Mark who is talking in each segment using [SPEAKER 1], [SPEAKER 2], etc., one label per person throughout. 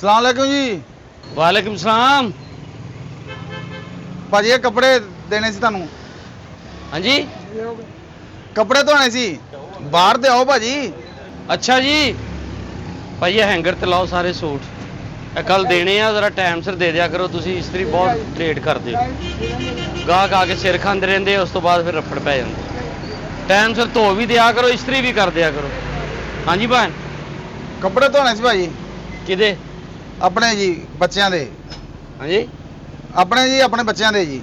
[SPEAKER 1] अस्सलाम वालेकुम जी।
[SPEAKER 2] वालेकुम सलाम।
[SPEAKER 1] भाजी ये कपड़े देने सी ਤੁਹਾਨੂੰ।
[SPEAKER 2] ਹਾਂਜੀ
[SPEAKER 1] ਕੱਪੜੇ ਧੋਣੇ ਸੀ ਬਾਹਰ ਤੇ ਆਓ ਭਾਜੀ।
[SPEAKER 2] ਅੱਛਾ ਜੀ ਭਾਈ ਇਹ ਹੈਂਗਰ ਤੇ ਲਾਓ ਸਾਰੇ ਸੂਟ। ਇਹ ਕੱਲ ਦੇਣੇ ਆ, ਜ਼ਰਾ ਟਾਈਮ ਸਿਰ ਦੇ ਦਿਆ ਕਰੋ, ਤੁਸੀਂ ਇਸਤਰੀ ਬਹੁਤ ਲੇਟ ਕਰਦੇ ਹੋ। ਗਾਹਕ ਆ ਕੇ ਸਿਰ ਖਾਂਦੇ ਰਹਿੰਦੇ, ਉਸ ਤੋਂ ਬਾਅਦ ਫਿਰ ਰਫੜ ਪੈ ਜਾਂਦੇ। ਟਾਈਮ ਸਿਰ ਧੋ ਵੀ ਦਿਆ ਕਰੋ, ਇਸਤਰੀ ਵੀ ਕਰ ਦਿਆ ਕਰੋ। ਹਾਂਜੀ ਭੈਣ
[SPEAKER 1] ਕੱਪੜੇ ਧੋਣੇ ਸੀ ਭਾਜੀ।
[SPEAKER 2] ਕਿਹਦੇ?
[SPEAKER 1] ਆਪਣੇ ਜੀ ਬੱਚਿਆਂ ਦੇ।
[SPEAKER 2] ਹਾਂਜੀ
[SPEAKER 1] ਆਪਣੇ ਜੀ ਆਪਣੇ ਬੱਚਿਆਂ ਦੇ ਜੀ।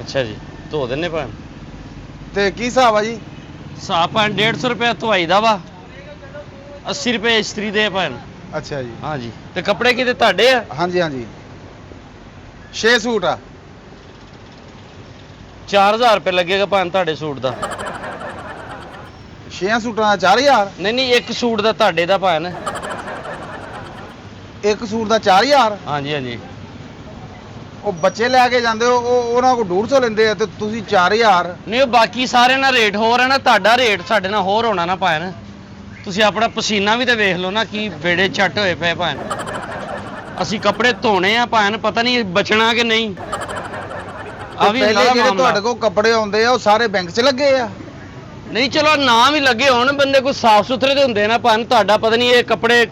[SPEAKER 2] ਅੱਛਾ ਜੀ ਧੋ ਦਿੰਨੇ ਭੈਣ।
[SPEAKER 1] ਤੇ ਕੀ ਹਿਸਾਬ ਆ ਜੀ?
[SPEAKER 2] ਹਿਸਾਬ ਭੈਣ 150 ਰੁਪਏ ਧਵਾਈ ਦਾ ਵਾ, 80 ਰੁਪਏ ਇਸਤਰੀ ਦੇ ਭੈਣ।
[SPEAKER 1] ਅੱਛਾ ਜੀ।
[SPEAKER 2] ਹਾਂਜੀ ਤੇ ਕੱਪੜੇ ਕਿਤੇ ਤੁਹਾਡੇ ਆ?
[SPEAKER 1] ਹਾਂਜੀ ਹਾਂਜੀ 6 ਸੂਟ ਆ।
[SPEAKER 2] 4000 ਰੁਪਏ ਲੱਗੇਗਾ ਭੈਣ ਤੁਹਾਡੇ ਸੂਟ ਦਾ।
[SPEAKER 1] 6 ਸੂਟਾਂ ਦਾ 4000?
[SPEAKER 2] ਨਹੀਂ ਨਹੀਂ ਇੱਕ ਸੂਟ ਦਾ ਤੁਹਾਡੇ ਦਾ ਭੈਣ।
[SPEAKER 1] ਇੱਕ ਸੂਟ ਦਾ 4000?
[SPEAKER 2] ਹਾਂਜੀ ਹਾਂਜੀ
[SPEAKER 1] ਉਹ ਬੱਚੇ ਲੈ ਕੇ ਜਾਂਦੇ ਹੋ, ਉਹਨਾਂ ਕੋਲ 150 ਲੈਂਦੇ ਆ ਤੇ ਤੁਸੀਂ 4000?
[SPEAKER 2] ਨਹੀਂ ਉਹ ਬਾਕੀ ਸਾਰਿਆਂ ਨਾਲ ਰੇਟ ਹੋਰ ਹੈ ਨਾ, ਤੁਹਾਡਾ ਰੇਟ ਸਾਡੇ ਨਾਲ ਹੋਰ ਹੋਣਾ ਨਾ ਭੈਣ। ਤੁਸੀਂ ਆਪਣਾ ਪਸੀਨਾ ਵੀ ਤੇ ਵੇਖ ਲਓ ਨਾ, ਕੀ ਵੇੜੇ ਛੱਟ ਹੋਏ ਪਏ ਭੈਣ। ਅਸੀਂ ਕੱਪੜੇ ਧੋਣੇ ਆ ਭੈਣ, ਪਤਾ ਨਹੀਂ ਬਚਣਾ ਕਿ ਨਹੀਂ। ਆ ਵੀ
[SPEAKER 1] ਪਹਿਲੇ ਜਿਹੜੇ ਤੁਹਾਡੇ ਕੋਲ ਕੱਪੜੇ ਆਉਂਦੇ ਆ ਉਹ ਸਾਰੇ ਬੈਂਕ 'ਚ ਲੱਗੇ ਆ?
[SPEAKER 2] ਨਹੀਂ ਚਲੋ ਨਾ ਵੀ ਲੱਗੇ ਹੋਣ, ਬੰਦੇ ਕੋਈ ਸਾਫ ਸੁਥਰੇ ਤੇ ਹੁੰਦੇ ਨਾ ਭੈਣ। ਤੁਹਾਡਾ ਪਤਾ ਨਹੀਂ ਇਹ ਕੱਪੜੇ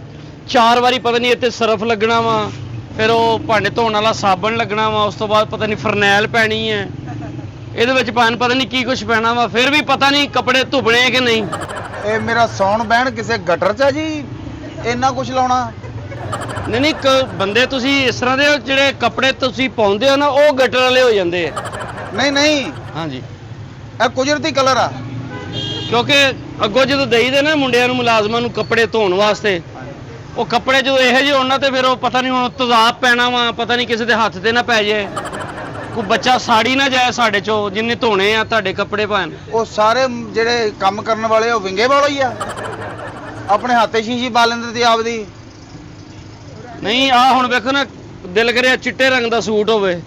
[SPEAKER 2] 4 ਵਾਰੀ ਪਤਾ ਨਹੀਂ ਇੱਥੇ ਸਰਫ ਲੱਗਣਾ ਵਾ, ਫਿਰ ਉਹ ਭਾਂਡੇ ਧੋਣ ਵਾਲਾ ਸਾਬਣ ਲੱਗਣਾ ਵਾ, ਉਸ ਤੋਂ ਬਾਅਦ ਪਤਾ ਨਹੀਂ ਫਰਨੈਲ ਪੈਣੀ ਹੈ ਇਹਦੇ ਵਿੱਚ ਭੈਣ, ਪਤਾ ਨਹੀਂ ਕੀ ਕੁਝ ਪੈਣਾ ਵਾ, ਫਿਰ ਵੀ ਪਤਾ ਨਹੀਂ ਕੱਪੜੇ ਧੁੱਪਣੇ ਕਿ ਨਹੀਂ।
[SPEAKER 1] ਇਹ ਮੇਰਾ ਸੌਣ ਬਹਿਣ ਕਿਸੇ ਗਟਰ 'ਚ ਆ ਜੀ, ਇੰਨਾ ਕੁਝ ਲਾਉਣਾ?
[SPEAKER 2] ਨਹੀਂ ਨਹੀਂ ਬੰਦੇ ਤੁਸੀਂ ਇਸ ਤਰ੍ਹਾਂ ਦੇ ਹੋ, ਜਿਹੜੇ ਕੱਪੜੇ ਤੁਸੀਂ ਪਾਉਂਦੇ ਹੋ ਨਾ ਉਹ ਗਟਰ ਵਾਲੇ ਹੋ ਜਾਂਦੇ ਆ।
[SPEAKER 1] ਨਹੀਂ ਨਹੀਂ
[SPEAKER 2] ਹਾਂਜੀ
[SPEAKER 1] ਇਹ ਕੁਦਰਤੀ ਕਲਰ ਆ।
[SPEAKER 2] ਕਿਉਂਕਿ ਅੱਗੋਂ ਜਦੋਂ ਦੇਈਦੇ ਨਾ ਮੁੰਡਿਆਂ ਨੂੰ, ਮੁਲਾਜ਼ਮਾਂ ਨੂੰ ਕੱਪੜੇ ਧੋਣ ਵਾਸਤੇ, ਉਹ ਕੱਪੜੇ ਜਦੋਂ ਇਹੋ ਜਿਹੇ ਉਹਨਾਂ ਤੇ ਫਿਰ ਉਹ ਪਤਾ ਨਹੀਂ ਹੁਣ ਤੇਜ਼ਾਬ ਪੈਣਾ ਵਾ, ਪਤਾ ਨਹੀਂ ਕਿਸੇ ਦੇ ਹੱਥ ਤੇ ਨਾ ਪੈ ਜਾਏ, ਕੋਈ ਬੱਚਾ ਸਾੜੀ ਨਾ ਜਾਏ ਸਾਡੇ ਚੋਂ ਜਿੰਨੇ ਧੋਣੇ ਆ ਤੁਹਾਡੇ ਕੱਪੜੇ ਭਾਣ।
[SPEAKER 1] ਉਹ ਸਾਰੇ ਜਿਹੜੇ ਕੰਮ ਕਰਨ ਵਾਲੇ ਉਹ ਵਿੰਗੇ ਵਾਲੋ ਹੀ ਆ, ਆਪਣੇ ਹੱਥੇ ਸ਼ੀਸ਼ੀ ਪਾ ਲੈਂਦੇ ਤੇ ਆਪਦੀ।
[SPEAKER 2] ਨਹੀਂ ਆ ਹੁਣ ਵੇਖੋ ਨਾ, ਦਿਲ ਕਰਿਆ ਚਿੱਟੇ ਰੰਗ ਦਾ ਸੂਟ ਹੋਵੇ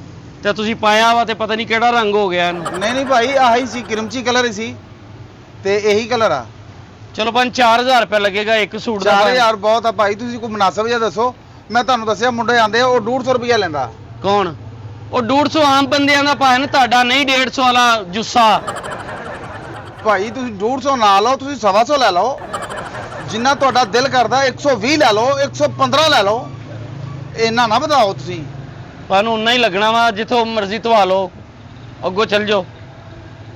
[SPEAKER 2] ਤੇ ਤੁਸੀਂ ਪਾਇਆ ਵਾ ਤੇ ਪਤਾ ਨਹੀਂ ਕਿਹੜਾ ਰੰਗ ਹੋ ਗਿਆ ਇਹਨੂੰ।
[SPEAKER 1] ਨਹੀਂ ਨਹੀਂ ਭਾਈ ਆਹੀ ਸੀ, ਕਿਰਮਚੀ ਕਲਰ ਹੀ ਸੀ ਤੇ ਇਹੀ ਕਲਰ ਆ।
[SPEAKER 2] ਚਲੋ 4000 ਰੁਪਏ ਲੱਗੇਗਾ ਇੱਕ ਸੂਟ ਦਾ।
[SPEAKER 1] 4000 ਬਹੁਤ ਆ ਭਾਈ, ਤੁਸੀਂ ਕੋਈ ਮੁਨਾਸਬ ਜਿਹਾ ਦੱਸੋ। ਮੈਂ ਤੁਹਾਨੂੰ ਦੱਸਿਆ ਮੁੰਡੇ ਆਂਦੇ ਆ, ਉਹ 150 ਰੁਪਇਆ ਲੈਂਦਾ।
[SPEAKER 2] ਕੌਣ? ਉਹ 150 ਆਮ ਬੰਦਿਆਂ ਦਾ ਭਾਣ, ਤੁਹਾਡਾ ਨਹੀਂ 150 ਵਾਲਾ ਜੁੱਸਾ।
[SPEAKER 1] ਭਾਈ ਤੁਸੀਂ 150 ਨਾ ਲਓ, ਤੁਸੀਂ 125 ਲੈ ਲਓ, ਜਿੰਨਾ ਤੁਹਾਡਾ ਦਿਲ ਕਰਦਾ। 120 ਲੈ ਲਓ, 115 ਲੈ ਲਓ, ਇੰਨਾ ਨਾ ਵਧਾਓ ਤੁਸੀਂ।
[SPEAKER 2] ਤੁਹਾਨੂੰ ਉਨਾ ਹੀ ਲੱਗਣਾ ਵਾ, ਜਿੱਥੋਂ ਮਰਜ਼ੀ ਧਵਾ ਲਓ, ਅੱਗੋਂ ਚੱਲ ਜਾਓ।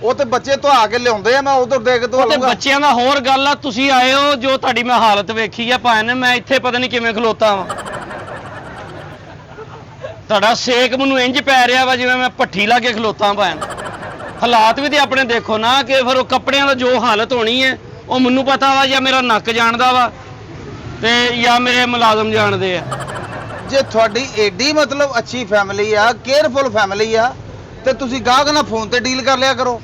[SPEAKER 1] ਉਹ ਤੇ ਬੱਚੇ ਧਵਾ ਕੇ ਲਿਆਉਂਦੇ ਆ, ਮੈਂ ਉਧਰ ਦੇ ਕੇ ਧਵਾ
[SPEAKER 2] ਤੇ
[SPEAKER 1] ਲਊਂਗਾ।
[SPEAKER 2] ਬੱਚਿਆਂ ਦਾ ਹੋਰ ਗੱਲ ਆ, ਤੁਸੀਂ ਆਏ ਹੋ ਜੋ ਤੁਹਾਡੀ ਮੈਂ ਹਾਲਤ ਵੇਖੀ ਆ ਭਾਣ, ਮੈਂ ਇੱਥੇ ਪਤਾ ਨਹੀਂ ਕਿਵੇਂ ਖਲੋਤਾ ਵਾਂ। ਤੁਹਾਡਾ ਸੇਕ ਮੈਨੂੰ ਇੰਜ ਪੈ ਰਿਹਾ ਵਾ ਜਿਵੇਂ ਮੈਂ ਭੱਠੀ ਲਾ ਕੇ ਖਲੋਤਾ ਭਾਣ। ਹਾਲਾਤ ਵੀ ਤੇ ਆਪਣੇ ਦੇਖੋ ਨਾ, ਕਿ ਫਿਰ ਉਹ ਕੱਪੜਿਆਂ ਦਾ ਜੋ ਹਾਲਤ ਹੋਣੀ ਹੈ ਉਹ ਮੈਨੂੰ ਪਤਾ ਵਾ, ਜਾਂ ਮੇਰਾ ਨੱਕ ਜਾਣਦਾ ਵਾ ਤੇ ਜਾਂ ਮੇਰੇ ਮੁਲਾਜ਼ਮ ਜਾਣਦੇ ਆ।
[SPEAKER 1] ਜੇ ਤੁਹਾਡੀ ਏਡੀ ਮਤਲਬ ਅੱਛੀ ਫੈਮਿਲੀ ਆ, ਕੇਅਰਫੁਲ ਫੈਮਿਲੀ ਆ, ਤੇ ਤੁਸੀਂ ਗਾਹਕ ਨਾਲ ਫੋਨ ਤੇ ਡੀਲ ਕਰ ਲਿਆ ਕਰੋ।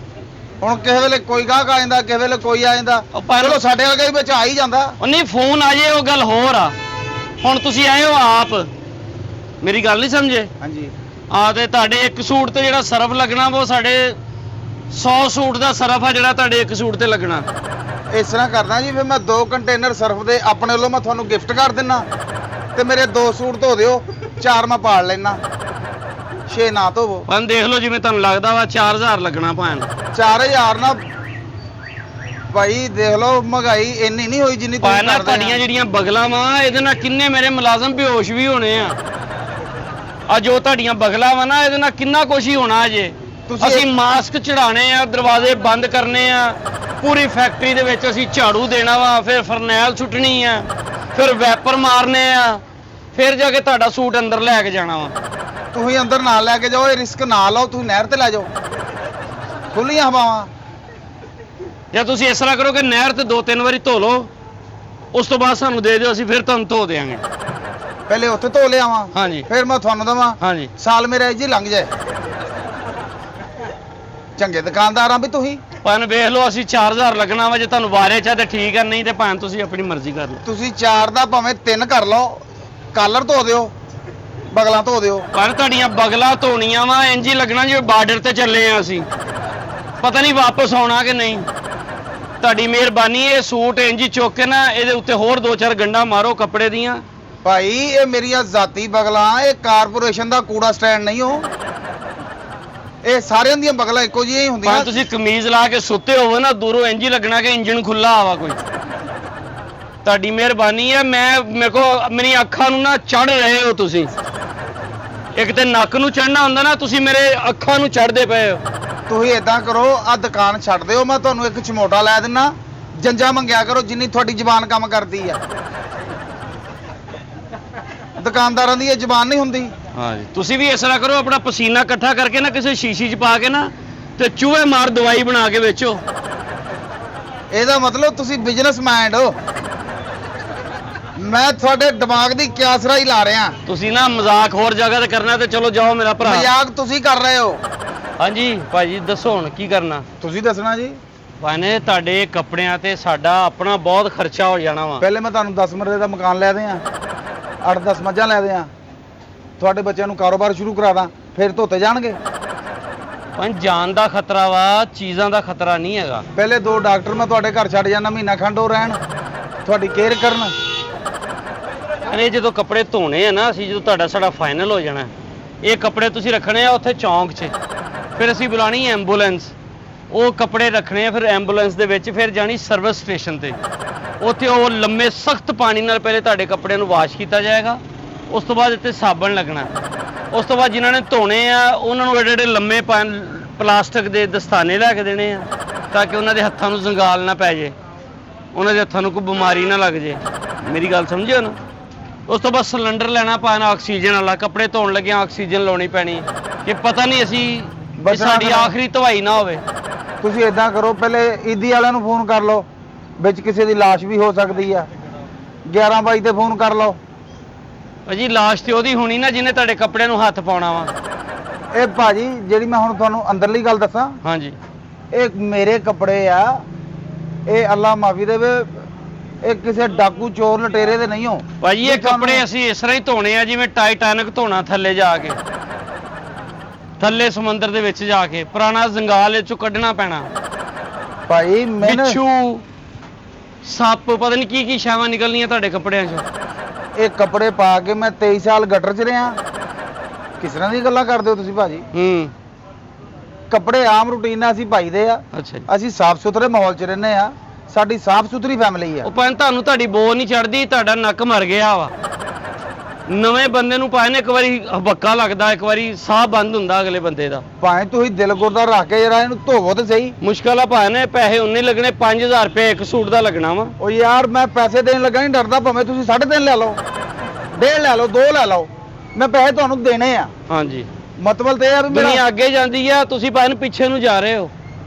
[SPEAKER 1] ਹੁਣ ਕਿਸੇ ਵੇਲੇ ਕੋਈ ਗਾਹਕ ਆ ਜਾਂਦਾ, ਕਿਸੇ ਵੇਲੇ ਕੋਈ ਆ ਜਾਂਦਾ, ਚਲੋ ਸਾਡੇ ਵਰਗਾ ਵੀ ਵਿੱਚ ਆ ਹੀ ਜਾਂਦਾ।
[SPEAKER 2] ਉਹ ਨਹੀਂ ਫੋਨ ਆ ਜੇ ਉਹ ਗੱਲ ਹੋਰ ਆ, ਹੁਣ ਤੁਸੀਂ ਆਏ ਹੋ ਆਪ, ਮੇਰੀ ਗੱਲ ਨਹੀਂ ਸਮਝੇ?
[SPEAKER 1] ਹਾਂਜੀ
[SPEAKER 2] ਆ ਤੇ ਤੁਹਾਡੇ ਇੱਕ ਸੂਟ ਤੇ ਜਿਹੜਾ ਸਰਫ ਲੱਗਣਾ ਉਹ ਸਾਡੇ 100 ਸੂਟ ਦਾ ਸਰਫ ਆ ਜਿਹੜਾ ਤੁਹਾਡੇ ਇੱਕ ਸੂਟ ਤੇ ਲੱਗਣਾ।
[SPEAKER 1] ਇਸ ਤਰ੍ਹਾਂ ਕਰਦਾ ਜੀ, ਫਿਰ ਮੈਂ 2 ਕੰਟੇਨਰ ਸਰਫ ਦੇ ਆਪਣੇ ਵੱਲੋਂ ਮੈਂ ਤੁਹਾਨੂੰ ਗਿਫਟ ਕਰ ਦਿੰਨਾ, ਤੇ ਮੇਰੇ 2 ਸੂਟ ਧੋ ਦਿਓ, 4 ਮੈਂ ਪਾੜ ਲੈਣਾ, 6 ਨਾ ਧੋਵੋ।
[SPEAKER 2] ਪਰ ਦੇਖ ਲਓ ਜਿਵੇਂ ਤੁਹਾਨੂੰ ਲੱਗਦਾ ਵਾ 4000 ਲੱਗਣਾ ਭਾਣ।
[SPEAKER 1] 4000 ਨਾ ਭਾਈ ਦੇਖ ਲਓ, ਮਹਿੰਗਾਈ ਇੰਨੀ ਨਹੀਂ ਹੋਈ ਜਿੰਨੀ ਤੁਸੀਂ
[SPEAKER 2] ਭਾਣਾ।
[SPEAKER 1] ਕਰਦੇ
[SPEAKER 2] ਤੁਹਾਡੀਆਂ ਜਿਹੜੀਆਂ ਬਗਲਾਂ ਵਾ ਇਹਦੇ ਨਾਲ ਕਿੰਨੇ ਮੇਰੇ ਮੁਲਾਜ਼ਮ ਬੇਹੋਸ਼ ਵੀ ਹੋਣੇ ਆ। ਆ ਜੋ ਤੁਹਾਡੀਆਂ ਬਗਲਾਂ ਵਾ ਨਾ, ਇਹਦੇ ਨਾਲ ਕਿੰਨਾ ਕੁਛ ਹੀ ਹੋਣਾ ਅਜੇ। ਅਸੀਂ ਮਾਸਕ ਚੜਾਣੇ ਆ, ਦਰਵਾਜ਼ੇ ਬੰਦ ਕਰਨੇ ਆ, ਪੂਰੀ ਫੈਕਟਰੀ ਦੇ ਵਿੱਚ ਅਸੀਂ ਝਾੜੂ ਦੇਣਾ ਵਾ, ਫਿਰ ਫਰਨੈਲ ਸੁੱਟਣੀ ਆ, ਫਿਰ ਵੈਪਰ ਮਾਰਨੇ ਆ, ਫਿਰ ਜਾ ਕੇ ਤੁਹਾਡਾ ਸੂਟ ਅੰਦਰ ਲੈ ਕੇ ਜਾਣਾ ਵਾ।
[SPEAKER 1] ਤੁਸੀਂ ਅੰਦਰ ਨਾ ਲੈ ਕੇ ਜਾਓ, ਇਹ ਰਿਸਕ ਨਾ ਲਓ, ਤੁਸੀਂ ਨਹਿਰ ਤੇ ਲੈ ਜਾਓ, ਖੁੱਲੀਆਂ ਹਵਾਵਾਂ।
[SPEAKER 2] ਜਾਂ ਤੁਸੀਂ ਇਸ ਤਰ੍ਹਾਂ ਕਰੋ ਕਿ ਨਹਿਰ ਤੇ 2-3 ਵਾਰੀ ਧੋ ਲਓ, ਉਸ ਤੋਂ ਬਾਅਦ ਸਾਨੂੰ ਦੇ ਦਿਓ, ਅਸੀਂ ਫਿਰ ਤੁਹਾਨੂੰ ਧੋ ਦੇਵਾਂਗੇ।
[SPEAKER 1] ਪਹਿਲੇ ਉੱਥੇ ਧੋ ਲਿਆਵਾਂ,
[SPEAKER 2] ਹਾਂਜੀ
[SPEAKER 1] ਫਿਰ ਮੈਂ ਤੁਹਾਨੂੰ ਦਵਾਂ।
[SPEAKER 2] ਹਾਂਜੀ
[SPEAKER 1] ਸਾਲ ਮੇਰਾ ਜੀ ਲੰਘ ਜਾਏ। ਚੰਗੇ ਦੁਕਾਨਦਾਰ ਆ ਵੀ ਤੁਸੀਂ।
[SPEAKER 2] ਭਾਵੇਂ ਵੇਖ ਲਓ, ਅਸੀਂ 4000 ਲੱਗਣਾ ਵਾ, ਜੇ ਤੁਹਾਨੂੰ ਵਾਰੇ ਚਾ ਤੇ ਠੀਕ ਆ, ਨਹੀਂ ਤੇ ਭਾਵੇਂ ਤੁਸੀਂ ਆਪਣੀ ਮਰਜ਼ੀ ਕਰ ਲਓ।
[SPEAKER 1] ਤੁਸੀਂ 4 ਦਾ ਭਾਵੇਂ 3 ਕਰ ਲਓ, ਕਾਲਰ ਧੋ ਦਿਓ, ਬਗਲਾਂ ਧੋ ਦਿਓ।
[SPEAKER 2] ਪਰ ਤੁਹਾਡੀਆਂ ਬਗਲਾਂ ਧੋਣੀਆਂ ਵਾ ਇੰਜ ਹੀ ਲੱਗਣਾ ਜਿਵੇਂ ਬਾਰਡਰ ਤੇ ਚੱਲੇ ਆ ਅਸੀਂ, ਪਤਾ ਨਹੀਂ ਵਾਪਸ ਆਉਣਾ ਕਿ ਨਹੀਂ। ਤੁਹਾਡੀ ਮਿਹਰਬਾਨੀ, ਇਹ ਸੂਟ ਇੰਜ ਹੀ ਚੁੱਕ ਕੇ ਨਾ ਇਹਦੇ ਉੱਤੇ ਹੋਰ 2-4 ਗੰਢਾਂ ਮਾਰੋ ਕੱਪੜੇ ਦੀਆਂ,
[SPEAKER 1] ਭਾਈ ਇਹ ਮੇਰੀਆਂ ਜ਼ਾਤੀ ਬਗਲਾਂ, ਇਹ ਕਾਰਪੋਰੇਸ਼ਨ ਦਾ ਕੂੜਾ ਸਟੈਂਡ ਨਹੀਂ ਹੋ। ਇਹ ਸਾਰਿਆਂ ਦੀਆਂ ਬਗਲਾਂ ਇੱਕੋ ਜਿਹੀਆਂ ਹੀ ਹੁੰਦੀਆਂ।
[SPEAKER 2] ਭਾਵੇਂ ਤੁਸੀਂ ਕਮੀਜ਼ ਲਾ ਕੇ ਸੁੱਤੇ ਹੋਵੋ ਨਾ, ਦੂਰੋਂ ਇੰਜ ਹੀ ਲੱਗਣਾ ਕਿ ਇੰਜਣ ਖੁੱਲਾ ਆਵਾ ਕੋਈ। ਤੁਹਾਡੀ ਮਿਹਰਬਾਨੀ ਹੈ। ਮੇਰੇ ਕੋ ਮੇਰੀਆਂ ਅੱਖਾਂ ਨੂੰ ਨਾ ਚੜ ਰਹੇ ਹੋ ਤੁਸੀਂ। ਇੱਕ ਤੇ ਨੱਕ ਨੂੰ ਚੜਨਾ ਹੁੰਦਾ ਨਾ, ਤੁਸੀਂ ਮੇਰੇ ਅੱਖਾਂ ਨੂੰ ਚੜਦੇ ਪਏ ਹੋ।
[SPEAKER 1] ਤੁਸੀਂ ਇਦਾਂ ਕਰੋ, ਆ ਦੁਕਾਨ ਛੱਡ ਦਿਓ, ਮੈਂ ਤੁਹਾਨੂੰ ਇੱਕ ਚਮੋਟਾ ਲੈ ਦਿੰਨਾ, ਜੰਜਾ ਮੰਗਿਆ ਕਰੋ ਜਿੰਨੀ ਤੁਹਾਡੀ ਜ਼ੁਬਾਨ ਕੰਮ ਕਰਦੀ ਆ। ਦੁਕਾਨਦਾਰਾਂ ਦੀ ਇਹ ਜ਼ੁਬਾਨ ਨਹੀਂ ਹੁੰਦੀ।
[SPEAKER 2] ਹਾਂਜੀ, ਤੁਸੀਂ ਵੀ ਇਸ ਤਰ੍ਹਾਂ ਕਰੋ, ਆਪਣਾ ਪਸੀਨਾ ਇਕੱਠਾ ਕਰਕੇ ਨਾ ਕਿਸੇ ਸ਼ੀਸ਼ੀ 'ਚ ਪਾ ਕੇ ਨਾ ਤੇ ਚੂਹੇ ਮਾਰ ਦਵਾਈ ਬਣਾ ਕੇ ਵੇਚੋ।
[SPEAKER 1] ਇਹਦਾ ਮਤਲਬ ਤੁਸੀਂ ਬਿਜ਼ਨਸ ਮਾਈਂਡ ਹੋ। ਮੈਂ ਤੁਹਾਡੇ ਦਿਮਾਗ ਦੀ ਕਿਆਸਰਾ ਹੀ ਲਾ ਰਿਹਾ।
[SPEAKER 2] ਤੁਸੀਂ ਨਾ ਮਜ਼ਾਕ ਹੋਰ ਜਗ੍ਹਾ ਤੇ ਕਰਨਾ ਤੇ ਚਲੋ ਜਾਓ ਮੇਰਾ ਭਰਾ।
[SPEAKER 1] ਮਜ਼ਾਕ ਤੁਸੀਂ ਕਰ ਰਹੇ ਹੋ।
[SPEAKER 2] ਹਾਂਜੀ ਭਾਜੀ ਦੱਸੋ ਹੁਣ ਕੀ ਕਰਨਾ।
[SPEAKER 1] ਤੁਸੀਂ ਦੱਸਣਾ ਜੀ।
[SPEAKER 2] ਭਾਨੇ ਤੁਹਾਡੇ ਕੱਪੜਿਆਂ ਤੇ ਸਾਡਾ ਆਪਣਾ ਬਹੁਤ ਖਰਚਾ ਹੋ ਜਾਣਾ ਵਾ।
[SPEAKER 1] ਪਹਿਲੇ ਮੈਂ ਤੁਹਾਨੂੰ 10 ਮਰਲੇ ਦਾ ਮਕਾਨ ਲੈ ਦਿਆਂ, 8-10 ਮੱਝਾਂ ਲੈ ਦਿਆਂ, ਤੁਹਾਡੇ ਬੱਚਿਆਂ ਨੂੰ ਕਾਰੋਬਾਰ ਸ਼ੁਰੂ ਕਰਾ ਦਾਂ, ਫਿਰ ਧੋਤੇ ਜਾਣਗੇ।
[SPEAKER 2] ਪਰ ਜਾਨ ਦਾ ਖਤਰਾ ਵਾ, ਚੀਜ਼ਾਂ ਦਾ ਖਤਰਾ ਨਹੀਂ ਹੈਗਾ।
[SPEAKER 1] ਪਹਿਲੇ 2 ਡਾਕਟਰ ਮੈਂ ਤੁਹਾਡੇ ਘਰ ਛੱਡ ਜਾਣਾ, ਮਹੀਨਾ ਖੰਡ ਉਹ ਰਹਿਣ, ਤੁਹਾਡੀ ਕੇਅਰ ਕਰਨ।
[SPEAKER 2] ਅਰੇ ਜਦੋਂ ਕੱਪੜੇ ਧੋਣੇ ਆ ਨਾ, ਅਸੀਂ ਜਦੋਂ ਤੁਹਾਡਾ ਸਾਡਾ ਫਾਈਨਲ ਹੋ ਜਾਣਾ, ਇਹ ਕੱਪੜੇ ਤੁਸੀਂ ਰੱਖਣੇ ਆ ਉੱਥੇ ਚੌਂਕ 'ਚ, ਫਿਰ ਅਸੀਂ ਬੁਲਾਣੀ ਐਂਬੂਲੈਂਸ, ਉਹ ਕੱਪੜੇ ਰੱਖਣੇ ਆ ਫਿਰ ਐਂਬੂਲੈਂਸ ਦੇ ਵਿੱਚ, ਫਿਰ ਜਾਣੀ ਸਰਵਿਸ ਸਟੇਸ਼ਨ ਤੇ, ਉੱਥੇ ਉਹ ਲੰਮੇ ਸਖਤ ਪਾਣੀ ਨਾਲ ਪਹਿਲੇ ਤੁਹਾਡੇ ਕੱਪੜਿਆਂ ਨੂੰ ਵਾਸ਼ ਕੀਤਾ ਜਾਏਗਾ। ਉਸ ਤੋਂ ਬਾਅਦ ਇੱਥੇ ਸਾਬਣ ਲੱਗਣਾ। ਉਸ ਤੋਂ ਬਾਅਦ ਜਿਨ੍ਹਾਂ ਨੇ ਧੋਣੇ ਆ ਉਹਨਾਂ ਨੂੰ ਏਡੇ ਏਡੇ ਲੰਮੇ ਪਲਾਸਟਿਕ ਦੇ ਦਸਤਾਨੇ ਲੈ ਕੇ ਦੇਣੇ ਆ, ਤਾਂ ਕਿ ਉਹਨਾਂ ਦੇ ਹੱਥਾਂ ਨੂੰ ਜ਼ੰਗਾਲ ਨਾ ਪੈ ਜੇ, ਉਹਨਾਂ ਦੇ ਹੱਥਾਂ ਨੂੰ ਕੋਈ ਬਿਮਾਰੀ ਨਾ ਲੱਗ ਜੇ। ਮੇਰੀ ਗੱਲ ਸਮਝਿਓ ਨਾ। ਉਸ ਤੋਂ ਬਾਅਦ ਸਿਲੰਡਰ ਲੈਣਾ ਪੈਣਾ ਆਕਸੀਜਨ ਵਾਲਾ, ਕੱਪੜੇ ਧੋਣ ਲੱਗਿਆ ਆਕਸੀਜਨ ਲਾਉਣੀ ਪੈਣੀ, ਕਿ ਪਤਾ ਨਹੀਂ ਅਸੀਂ ਸਾਡੀ ਆਖਰੀ ਧਵਾਈ ਨਾ ਹੋਵੇ।
[SPEAKER 1] ਤੁਸੀਂ ਇਦਾਂ ਕਰੋ, ਪਹਿਲੇ ਈਦੀ ਵਾਲਿਆਂ ਨੂੰ ਫੋਨ ਕਰ ਲਓ, ਵਿੱਚ ਕਿਸੇ ਦੀ ਲਾਸ਼ ਵੀ ਹੋ ਸਕਦੀ ਆ। 11 ਤੇ ਫੋਨ ਕਰ ਲਓ।
[SPEAKER 2] ਭਾਜੀ ਲਾਸ਼ ਤੇ ਉਹਦੀ ਹੋਣੀ ਨਾ ਜਿਹਨੇ ਤੁਹਾਡੇ ਕੱਪੜਿਆਂ ਨੂੰ ਹੱਥ ਪਾਉਣਾ ਵਾ।
[SPEAKER 1] ਇਹ ਭਾਜੀ ਜਿਹੜੀ ਮੈਂ ਹੁਣ ਤੁਹਾਨੂੰ ਅੰਦਰਲੀ ਗੱਲ ਦੱਸਾਂ,
[SPEAKER 2] ਹਾਂਜੀ
[SPEAKER 1] ਇਹ ਮੇਰੇ ਕੱਪੜੇ ਆ, ਇਹ ਅੱਲਾ ਮਾਫੀ ਦੇਵੇ, ਇਹ ਕਿਸੇ ਡਾਕੂ ਚੋਰ ਲਟੇਰੇ ਦੇ ਨਹੀਂ ਹੋ।
[SPEAKER 2] ਭਾਜੀ ਇਹ ਕੱਪੜੇ ਅਸੀਂ ਇਸ ਤਰ੍ਹਾਂ ਹੀ ਧੋਣੇ ਆ ਜਿਵੇਂ ਟਾਈਟੈਨਿਕ ਧੋਣਾ, ਥੱਲੇ ਜਾ ਕੇ, ਥੱਲੇ ਸਮੁੰਦਰ ਦੇ ਵਿੱਚ ਜਾ ਕੇ, ਪੁਰਾਣਾ ਜ਼ੰਗਾਲ ਇਹ ਚੋਂ ਕੱਢਣਾ ਪੈਣਾ।
[SPEAKER 1] ਭਾਈ ਮੈਨੂੰ
[SPEAKER 2] ਬਿੱਛੂ, ਸੱਪ, ਪਤਾ ਨਹੀਂ ਕੀ ਕੀ ਸ਼ਾਵਾਂ ਨਿਕਲਣੀਆਂ ਤੁਹਾਡੇ ਕੱਪੜਿਆਂ 'ਚੋਂ।
[SPEAKER 1] ਇਹ ਕੱਪੜੇ ਪਾ ਕੇ ਮੈਂ 23 ਸਾਲ ਗਟਰ 'ਚ ਰਿਹਾ। ਕਿਸ ਤਰ੍ਹਾਂ ਦੀ ਗੱਲਾਂ ਕਰਦੇ ਹੋ ਤੁਸੀਂ ਭਾਜੀ। ਕੱਪੜੇ ਆਮ ਰੂਟੀਨ ਨਾਲ ਅਸੀਂ ਪਾਈਦੇ ਆ।
[SPEAKER 2] ਅੱਛਾ ਜੀ।
[SPEAKER 1] ਅਸੀਂ ਸਾਫ਼ ਸੁਥਰੇ ਮਾਹੌਲ 'ਚ ਰਹਿੰਦੇ ਆ, ਸਾਡੀ ਸਾਫ਼ ਸੁਥਰੀ ਫੈਮਿਲੀ ਆ।
[SPEAKER 2] ਉਹ ਭਾਵੇਂ ਤੁਹਾਨੂੰ ਤੁਹਾਡੀ ਬੋ ਨਹੀਂ ਚੜਦੀ, ਤੁਹਾਡਾ ਨੱਕ ਮਰ ਗਿਆ ਵਾ। ਨਵੇਂ ਬੰਦੇ ਨੂੰ ਭਾਵੇਂ ਇੱਕ ਵਾਰੀ ਹਬੱਕਾ ਲੱਗਦਾ, ਇੱਕ ਵਾਰੀ ਸਾਹ ਬੰਦ ਹੁੰਦਾ ਅਗਲੇ ਬੰਦੇ ਦਾ।
[SPEAKER 1] ਭਾਵੇਂ ਤੁਸੀਂ ਦਿਲ ਗੁਰਦਾ ਰੱਖ ਕੇ ਜਰਾ ਇਹਨੂੰ ਧੋਵੋ ਤੇ ਸਹੀ।
[SPEAKER 2] ਮੁਸ਼ਕਲ ਆ ਭਾਵੇਂ ਨੇ ਪੈਸੇ ਉਨੇ ਲੱਗਣੇ, 5000 ਰੁਪਏ ਇੱਕ ਸੂਟ ਦਾ ਲੱਗਣਾ ਵਾ।
[SPEAKER 1] ਉਹ ਯਾਰ ਮੈਂ ਪੈਸੇ ਦੇਣ ਲੱਗਾ ਨਹੀਂ ਡਰਦਾ, ਭਾਵੇਂ ਤੁਸੀਂ 3.5 ਲੈ ਲਓ, 1.5 ਲੈ ਲਓ, 2 ਲੈ ਲਓ, ਮੈਂ ਪੈਸੇ ਤੁਹਾਨੂੰ ਦੇਣੇ ਆ।
[SPEAKER 2] ਹਾਂਜੀ,
[SPEAKER 1] ਮਤਲਬ ਤੇ ਇਹ ਆ ਵੀ
[SPEAKER 2] ਦੁਨੀਆ
[SPEAKER 1] ਮੇਰਾ
[SPEAKER 2] ਅੱਗੇ ਜਾਂਦੀ ਆ, ਤੁਸੀਂ ਭਾਵੇਂ ਪਿੱਛੇ ਨੂੰ ਜਾ ਰਹੇ ਹੋ।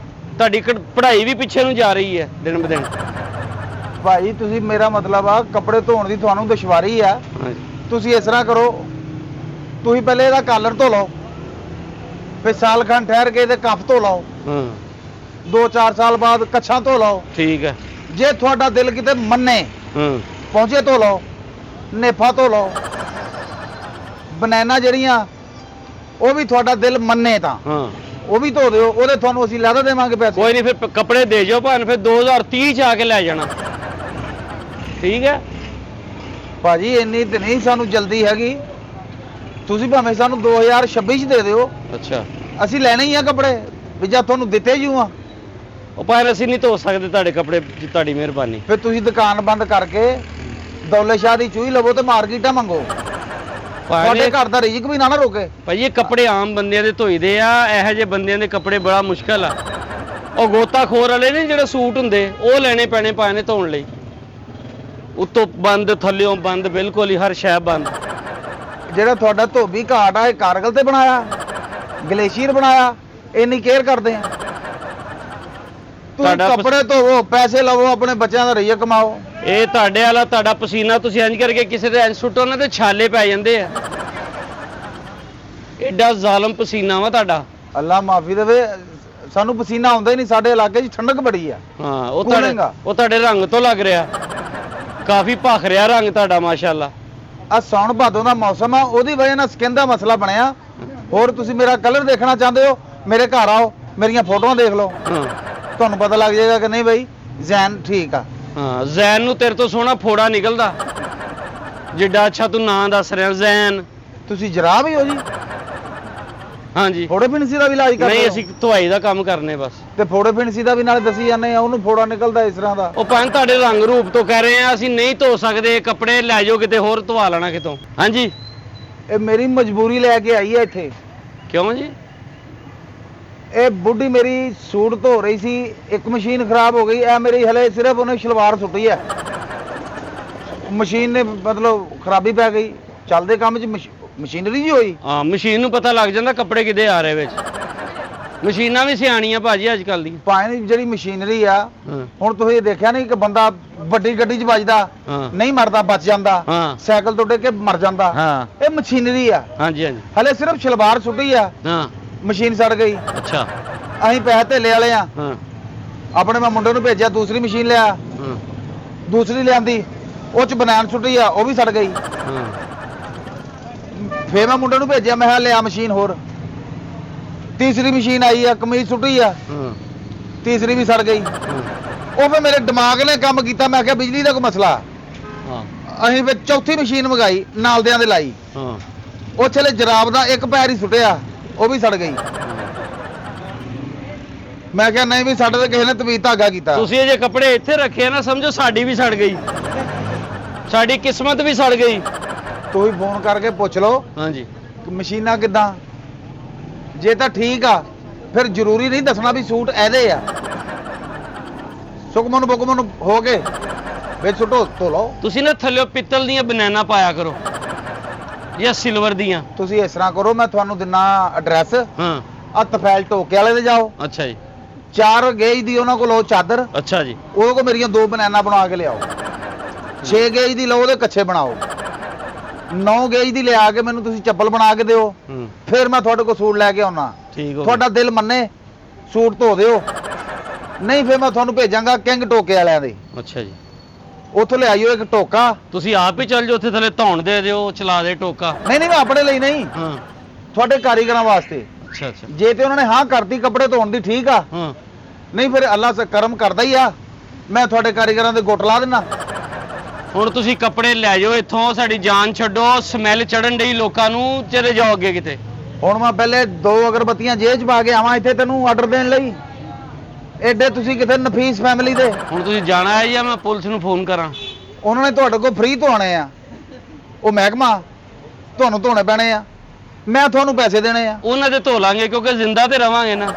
[SPEAKER 2] ਤੁਹਾਡੀ ਪੜ੍ਹਾਈ ਵੀ ਪਿੱਛੇ ਨੂੰ ਜਾ ਰਹੀ ਹੈ ਦਿਨ ਬ ਦਿਨ।
[SPEAKER 1] ਭਾਈ ਤੁਸੀਂ, ਮੇਰਾ ਮਤਲਬ ਆ ਕੱਪੜੇ ਧੋਣ ਦੀ ਤੁਹਾਨੂੰ ਦੁਸ਼ਵਾਰੀ ਆ।
[SPEAKER 2] ਹਾਂਜੀ,
[SPEAKER 1] ਤੁਸੀਂ ਇਸ ਤਰ੍ਹਾਂ ਕਰੋ, ਤੁਸੀਂ ਪਹਿਲੇ ਇਹਦਾ ਕਾਲਰ ਧੋ ਲਓ, ਫਿਰ ਸਾਲ ਖੰਡ ਠਹਿਰ ਕੇ ਇਹਦੇ ਕੱਫ ਧੋ ਲਓ,
[SPEAKER 2] ਹਾਂ
[SPEAKER 1] 2-4 ਸਾਲ ਬਾਅਦ ਕੱਛਾਂ ਧੋ ਲਓ।
[SPEAKER 2] ਠੀਕ ਹੈ।
[SPEAKER 1] ਜੇ ਤੁਹਾਡਾ ਦਿਲ ਕਿਤੇ ਮੰਨੇ, ਪਹੁੰਚੇ ਧੋ ਲਓ, ਨੇਫਾ ਧੋ ਲਓ, ਬਨੈਨਾ ਜਿਹੜੀਆਂ ਉਹ ਵੀ ਤੁਹਾਡਾ ਦਿਲ ਮੰਨੇ ਤਾਂ
[SPEAKER 2] ਹਾਂ
[SPEAKER 1] ਉਹ ਵੀ ਧੋ ਦਿਓ, ਉਹਦੇ ਤੁਹਾਨੂੰ ਅਸੀਂ ਲੈਦਾ ਦੇਵਾਂਗੇ ਪੈਸੇ।
[SPEAKER 2] ਕੋਈ ਨਹੀਂ, ਫਿਰ ਕੱਪੜੇ ਦੇ ਜਾਓ ਭਾਵੇਂ, ਫਿਰ 2030 ਚ ਆ ਕੇ ਲੈ ਜਾਣਾ। ਠੀਕ ਹੈ
[SPEAKER 1] ਭਾਜੀ ਇੰਨੀ ਤੇ ਨਹੀਂ ਸਾਨੂੰ ਜਲਦੀ ਹੈਗੀ, ਤੁਸੀਂ ਭਾਵੇਂ ਸਾਨੂੰ 2026 ਚ ਦੇ ਦਿਓ,
[SPEAKER 2] ਅੱਛਾ
[SPEAKER 1] ਅਸੀਂ ਲੈਣੇ ਹੀ ਆ ਕੱਪੜੇ, ਵੀ ਜਾਂ ਤੁਹਾਨੂੰ ਦਿੱਤੇ ਜੂ ਆ।
[SPEAKER 2] ਉਹ ਭਾਵੇਂ ਅਸੀਂ ਨਹੀਂ ਧੋ ਸਕਦੇ ਤੁਹਾਡੇ ਕੱਪੜੇ, ਤੁਹਾਡੀ ਮਿਹਰਬਾਨੀ।
[SPEAKER 1] ਫਿਰ ਤੁਸੀਂ ਦੁਕਾਨ ਬੰਦ ਕਰਕੇ ਦੌਲੇ ਸ਼ਾਹ ਦੀ ਚੂਹੀ ਲਵੋ ਤੇ ਮਾਰਕੀਟਾਂ ਮੰਗੋ, ਤੁਹਾਡੇ ਘਰ ਦਾ ਰਿਜ਼ਕ ਵੀ ਨਾ ਰੋਕੇ।
[SPEAKER 2] ਭਾਈ ਇਹ ਕੱਪੜੇ ਆਮ ਬੰਦਿਆਂ ਦੇ ਧੋਈਦੇ ਆ, ਇਹੋ ਜਿਹੇ ਬੰਦਿਆਂ ਦੇ ਕੱਪੜੇ ਬੜਾ ਮੁਸ਼ਕਲ ਆ। ਉਹ ਗੋਤਾਖੋਰ ਵਾਲੇ ਨੇ ਜਿਹੜੇ ਸੂਟ ਹੁੰਦੇ, ਉਹ ਲੈਣੇ ਪੈਣੇ ਪਾਏ ਨੇ ਧੋਣ ਲਈ। ਉੱਤੋਂ ਬੰਦ, ਥੱਲਿਓਂ ਬੰਦ, ਬਿਲਕੁਲ ਹੀ ਹਰ ਸ਼ੈ ਬੰਦ।
[SPEAKER 1] ਜਿਹੜਾ ਤੁਹਾਡਾ ਧੋਬੀ ਘਾਟ ਆ, ਇਹ ਕਾਰਗਲ ਤੇ ਬਣਾਇਆ, ਗਲੇਸ਼ੀਅਰ ਬਣਾਇਆ, ਇੰਨੀ ਕੇਅਰ ਕਰਦੇ ਆ। ਤੁਸੀਂ ਕੱਪੜੇ ਧੋਵੋ, ਪੈਸੇ ਲਵੋ, ਆਪਣੇ ਬੱਚਿਆਂ ਦਾ ਰਿਜ਼ਕ ਕਮਾਓ।
[SPEAKER 2] ਇਹ ਤੁਹਾਡੇ ਵਾਲਾ ਤੁਹਾਡਾ ਪਸੀਨਾ ਤੁਸੀਂ ਇੰਜ ਕਰਕੇ ਕਿਸੇ ਦੇ ਇੰਜ ਸੁੱਟੋ ਨਾ ਤੇ ਛਾਲੇ ਪੈ ਜਾਂਦੇ ਆ। ਐਡਾ ਜ਼ਾਲਮ ਪਸੀਨਾ ਵਾ ਤੁਹਾਡਾ।
[SPEAKER 1] ਅੱਲਾ ਮਾਫੀ ਦੇਵੇ, ਸਾਨੂੰ ਪਸੀਨਾ ਆਉਂਦਾ ਹੀ ਨਹੀਂ, ਸਾਡੇ ਇਲਾਕੇ 'ਚ ਠੰਡਕ ਬੜੀ ਆ।
[SPEAKER 2] ਹਾਂ ਉਹ ਤੁਹਾਡੇ ਰੰਗ ਤੋਂ ਲੱਗ ਰਿਹਾ, ਕਾਫੀ ਭਖ ਰਿਹਾ ਰੰਗ ਤੁਹਾਡਾ ਮਾਸ਼ਾਅੱਲਾ।
[SPEAKER 1] ਆ ਸੌਣ ਭਾਦੋਂ ਦਾ ਮੌਸਮ ਆ, ਉਹਦੀ ਵਜ੍ਹਾ ਨਾਲ ਸਕਿਨ ਦਾ ਮਸਲਾ ਬਣਿਆ। ਹੋਰ ਤੁਸੀਂ ਮੇਰਾ ਕਲਰ ਦੇਖਣਾ ਚਾਹੁੰਦੇ ਹੋ, ਮੇਰੇ ਘਰ ਆਓ, ਮੇਰੀਆਂ ਫੋਟੋਆਂ ਦੇਖ ਲਓ, ਤੁਹਾਨੂੰ ਪਤਾ ਲੱਗ ਜਾਏਗਾ ਕਿ ਨਹੀਂ ਬਈ ਜ਼ੈਨ ਠੀਕ ਆ।
[SPEAKER 2] ਹਾਂ ਜ਼ੈਨ ਨੂੰ ਤੇਰੇ ਤੋਂ ਸੋਹਣਾ ਫੋੜਾ ਨਿਕਲਦਾ। ਜਿੱਡਾ ਅੱਛਾ ਤੂੰ ਨਾਂ ਦੱਸ ਰਿਹਾ ਜ਼ੈਨ।
[SPEAKER 1] ਤੁਸੀਂ ਜਰਾਬ ਹੀ ਹੋ ਜੀ?
[SPEAKER 2] ਹਾਂਜੀ।
[SPEAKER 1] ਫੋੜੇ ਫਿੰਸੀ ਦਾ ਵੀ ਇਲਾਜ ਕਰਦੇ
[SPEAKER 2] ਨਹੀਂ
[SPEAKER 1] ਹੋ?
[SPEAKER 2] ਅਸੀਂ ਧੁਆਈ ਦਾ ਕੰਮ ਕਰਨੇ ਬਸ।
[SPEAKER 1] ਤੇ ਫੋੜੇ ਫਿੰਸੀ ਦਾ ਵੀ ਨਾਲੇ ਦੱਸੀ ਜਾਂਦੇ ਆ, ਉਹਨੂੰ ਫੋੜਾ ਨਿਕਲਦਾ ਇਸ ਤਰ੍ਹਾਂ ਦਾ।
[SPEAKER 2] ਉਹ ਪੰਜ ਤੁਹਾਡੇ ਰੰਗ ਰੂਪ ਤੋਂ ਕਹਿ ਰਹੇ ਆ ਅਸੀਂ ਨਹੀਂ ਧੋ ਸਕਦੇ, ਕੱਪੜੇ ਲੈ ਜਾਓ ਕਿਤੇ ਹੋਰ ਧਵਾ ਲੈਣਾ ਕਿਤੋਂ। ਹਾਂਜੀ।
[SPEAKER 1] ਇਹ ਮੇਰੀ ਮਜਬੂਰੀ ਲੈ ਕੇ ਆਈ ਹੈ ਇੱਥੇ।
[SPEAKER 2] ਕਿਉਂ ਜੀ?
[SPEAKER 1] ਇਹ ਬੁੱਢੀ ਮੇਰੀ ਸੂਟ ਧੋ ਰਹੀ ਸੀ, ਇੱਕ ਮਸ਼ੀਨ ਖਰਾਬ ਹੋ ਗਈ। ਇਹ ਮੇਰੀ ਹਲੇ ਸਿਰਫ ਉਹਨੇ ਸਲਵਾਰ ਸੁੱਟੀ ਹੈ, ਮਸ਼ੀਨ ਨੇ ਮਤਲਬ ਖਰਾਬੀ ਪੈ ਗਈ। ਚੱਲਦੇ ਕੰਮ 'ਚ ਮਸ਼ੀਨਰੀ ਜੀ ਹੋਈ।
[SPEAKER 2] ਹਾਂ ਮਸ਼ੀਨ ਨੂੰ ਪਤਾ ਲੱਗ ਜਾਂਦਾ ਕੱਪੜੇ ਕਿੱਦੇ ਆ ਰਹੇ ਵਿੱਚ। ਮਸ਼ੀਨਾਂ ਵੀ ਸਿਆਣੀਆਂ ਭਾਜੀ ਅੱਜ ਕੱਲ ਦੀ।
[SPEAKER 1] ਭਾਵੇਂ ਜਿਹੜੀ ਮਸ਼ੀਨਰੀ ਆ,
[SPEAKER 2] ਹਾਂ
[SPEAKER 1] ਹੁਣ ਤੁਸੀਂ ਦੇਖਿਆ ਨਹੀਂ ਕਿ ਬੰਦਾ ਵੱਡੀ ਗੱਡੀ 'ਚ ਵੱਜਦਾ
[SPEAKER 2] ਹਾਂ
[SPEAKER 1] ਨਹੀਂ ਮਰਦਾ, ਬਚ ਜਾਂਦਾ,
[SPEAKER 2] ਹਾਂ
[SPEAKER 1] ਸਾਈਕਲ ਤੋਂ ਡਿੱਗ ਕੇ ਮਰ ਜਾਂਦਾ।
[SPEAKER 2] ਹਾਂ
[SPEAKER 1] ਇਹ ਮਸ਼ੀਨਰੀ ਆ।
[SPEAKER 2] ਹਾਂਜੀ ਹਾਂਜੀ
[SPEAKER 1] ਹਲੇ ਸਿਰਫ ਸਲਵਾਰ ਸੁੱਟੀ ਆ,
[SPEAKER 2] ਹਾਂ
[SPEAKER 1] ਮਸ਼ੀਨ ਸੜ ਗਈ।
[SPEAKER 2] ਅੱਛਾ
[SPEAKER 1] ਅਸੀਂ ਪੈਸੇ ਧੇਲੇ ਵਾਲੇ ਆ।
[SPEAKER 2] ਹਾਂ
[SPEAKER 1] ਆਪਣੇ ਮੈਂ ਮੁੰਡੇ ਨੂੰ ਭੇਜਿਆ, ਦੂਸਰੀ ਮਸ਼ੀਨ ਲਿਆ,
[SPEAKER 2] ਹਾਂ
[SPEAKER 1] ਦੂਸਰੀ ਲਿਆਂਦੀ, ਉਹ 'ਚ ਬਨਾਨ ਸੁੱਟੀ ਆ, ਉਹ ਵੀ ਸੜ ਗਈ।
[SPEAKER 2] ਹਾਂ
[SPEAKER 1] ਫੇਰ ਮੈਂ ਮੁੰਡੇ ਨੂੰ ਭੇਜਿਆ, ਮੈਂ ਕਿਹਾ ਲਿਆ ਮਸ਼ੀਨ ਹੋਰ। ਤੀਸਰੀ ਮਸ਼ੀਨ ਆਈ ਆ, ਕਮੀਜ਼ ਸੁੱਟੀ ਆ,
[SPEAKER 2] ਹਾਂ
[SPEAKER 1] ਤੀਸਰੀ ਵੀ ਸੜ ਗਈ। ਉਹ ਫੇ ਮੇਰੇ ਦਿਮਾਗ ਨੇ ਕੰਮ ਕੀਤਾ, ਮੈਂ ਕਿਹਾ ਬਿਜਲੀ ਦਾ ਕੋਈ ਮਸਲਾ।
[SPEAKER 2] ਹਾਂ
[SPEAKER 1] ਅਸੀਂ ਫਿਰ ਚੌਥੀ ਮਸ਼ੀਨ ਮੰਗਾਈ, ਨਾਲਦਿਆਂ ਦੇ ਲਾਈ।
[SPEAKER 2] ਹਾਂ
[SPEAKER 1] ਉਹ ਛਲੇ ਜਰਾਬ ਦਾ ਇੱਕ ਪੈਰ ਹੀ ਸੁੱਟਿਆ, ਉਹ ਵੀ ਸੜ ਗਈ। ਮੈਂ ਕਿਹਾ ਨਹੀਂ ਵੀ ਸਾਡੇ ਤੇ ਕਿਸੇ ਨੇ ਤਵੀਤ ਧਾਗਾ ਕੀਤਾ।
[SPEAKER 2] ਤੁਸੀਂ ਇਹ ਜੇ ਕੱਪੜੇ ਇੱਥੇ ਰੱਖੇ ਆ ਨਾ, ਸਮਝੋ ਸਾਡੀ ਵੀ ਸੜ ਗਈ, ਸਾਡੀ ਕਿਸਮਤ ਵੀ ਸੜ ਗਈ।
[SPEAKER 1] ਤੁਸੀਂ ਫੋਨ ਕਰਕੇ ਪੁੱਛ ਲਓ
[SPEAKER 2] ਹਾਂਜੀ
[SPEAKER 1] ਕਿ ਮਸ਼ੀਨਾਂ ਕਿੱਦਾਂ। ਜੇ ਤਾਂ ਠੀਕ ਆ ਫਿਰ ਜ਼ਰੂਰੀ ਨਹੀਂ ਦੱਸਣਾ ਵੀ ਸੂਟ ਇਹਦੇ ਆ। ਸੁਖਮਨ ਬੁਕਮਨ ਹੋ ਕੇ ਵਿੱਚ ਸੁੱਟੋ, ਧੋ ਲਓ।
[SPEAKER 2] ਤੁਸੀਂ ਨਾ ਥੱਲੇ ਪਿੱਤਲ ਦੀਆਂ ਬਨਾਨਾ ਪਾਇਆ ਕਰੋ ਜਾਂ ਸਿਲਵਰ ਦੀਆਂ।
[SPEAKER 1] ਤੁਸੀਂ ਇਸ ਤਰ੍ਹਾਂ ਕਰੋ, ਮੈਂ ਤੁਹਾਨੂੰ ਦਿਨਾ ਐਡਰੈਸ,
[SPEAKER 2] ਹਾਂ
[SPEAKER 1] ਆ ਤਫੈਲ ਟੋਕੇ ਵਾਲੇ ਦੇ ਜਾਓ,
[SPEAKER 2] ਅੱਛਾ ਜੀ
[SPEAKER 1] 4 ਗੇਜ ਦੀ ਉਹਨਾਂ ਕੋਲ ਲਓ ਚਾਦਰ,
[SPEAKER 2] ਅੱਛਾ ਜੀ
[SPEAKER 1] ਉਹਦੇ ਕੋਲ ਮੇਰੀਆਂ 2 ਬਨਾਨਾ ਬਣਾ ਕੇ ਲਿਆਓ। 6 ਗੇਜ ਦੀ ਲਓ, ਉਹਦੇ ਕੱਛੇ ਬਣਾਓ। 9 ਗੇਜ ਦੀ ਲਿਆ ਕੇ ਮੈਨੂੰ ਤੁਸੀਂ ਚੱਪਲ ਬਣਾ ਕੇ ਦਿਓ,
[SPEAKER 2] ਹੂੰ
[SPEAKER 1] ਫਿਰ ਮੈਂ ਤੁਹਾਡੇ ਕੋਲ ਸੂਟ ਲੈ ਕੇ ਆਉਣਾ।
[SPEAKER 2] ਠੀਕ ਹੋ
[SPEAKER 1] ਤੁਹਾਡਾ ਦਿਲ ਮੰਨੇ ਸੂਟ ਧੋ ਦਿਓ, ਨਹੀਂ ਫਿਰ ਮੈਂ ਤੁਹਾਨੂੰ ਭੇਜਾਂਗਾ ਕਿੰਗ ਟੋਕੇ ਵਾਲਿਆਂ ਦੇ।
[SPEAKER 2] ਅੱਛਾ ਜੀ
[SPEAKER 1] ਉੱਥੋਂ ਲਿਆਈਓ ਇੱਕ ਟੋਕਾ।
[SPEAKER 2] ਤੁਸੀਂ ਆਪ ਹੀ ਚੱਲ ਜਾਓ ਉੱਥੇ ਥੱਲੇ ਧੌਣ ਦੇ ਦਿਓ, ਚਲਾ ਦੇ ਟੋਕਾ।
[SPEAKER 1] ਨਹੀਂ ਨਹੀਂ, ਮੈਂ ਆਪਣੇ ਲਈ ਨਹੀਂ,
[SPEAKER 2] ਹਾਂ
[SPEAKER 1] ਤੁਹਾਡੇ ਕਾਰੀਗਰਾਂ ਵਾਸਤੇ।
[SPEAKER 2] ਅੱਛਾ ਅੱਛਾ
[SPEAKER 1] ਜੇ ਤੇ ਉਹਨਾਂ ਨੇ ਹਾਂ ਕਰਤੀ ਕੱਪੜੇ ਧੋਣ ਦੀ, ਠੀਕ ਆ,
[SPEAKER 2] ਹਾਂ
[SPEAKER 1] ਨਹੀਂ ਫਿਰ ਅੱਲਾ ਸੇ ਕਰਮ ਕਰਦਾ ਹੀ ਆ, ਮੈਂ ਤੁਹਾਡੇ ਕਾਰੀਗਰਾਂ ਦੇ ਗੁੱਟ ਲਾ ਦੇਣਾ।
[SPEAKER 2] ਹੁਣ ਤੁਸੀਂ ਕੱਪੜੇ ਲੈ ਜਾਓ ਇੱਥੋਂ, ਸਾਡੀ ਜਾਨ ਛੱਡੋ। ਸਮੈਲ ਚੜਨ ਡਈ ਲੋਕਾਂ ਨੂੰ, ਚਲੇ ਜਾਓ ਅੱਗੇ ਕਿਤੇ।
[SPEAKER 1] ਹੁਣ ਮੈਂ ਪਹਿਲੇ 2 ਅਗਰਬੱਤੀਆਂ ਜੇਬ 'ਚ ਪਾ ਕੇ ਆਵਾਂ ਇੱਥੇ ਤੈਨੂੰ ਆਰਡਰ ਦੇਣ ਲਈ? ਐਡੇ ਤੁਸੀਂ ਕਿਤੇ ਨਫੀਸ ਫੈਮਿਲੀ ਦੇ।
[SPEAKER 2] ਹੁਣ ਤੁਸੀਂ ਜਾਣਾ ਹੈ ਜਾਂ ਮੈਂ ਪੁਲਿਸ ਨੂੰ ਫੋਨ ਕਰਾਂ?
[SPEAKER 1] ਉਹਨਾਂ ਨੇ ਤੁਹਾਡੇ ਕੋਲ ਫ੍ਰੀ ਧੋਣੇ ਆ, ਉਹ ਮਹਿਕਮਾ, ਤੁਹਾਨੂੰ ਧੋਣੇ ਪੈਣੇ ਆ, ਮੈਂ ਤੁਹਾਨੂੰ ਪੈਸੇ ਦੇਣੇ ਆ।
[SPEAKER 2] ਉਹਨਾਂ ਦੇ ਧੋ ਲਾਂਗੇ ਕਿਉਂਕਿ ਜ਼ਿੰਦਾ ਤੇ ਰਵਾਂਗੇ ਨਾ।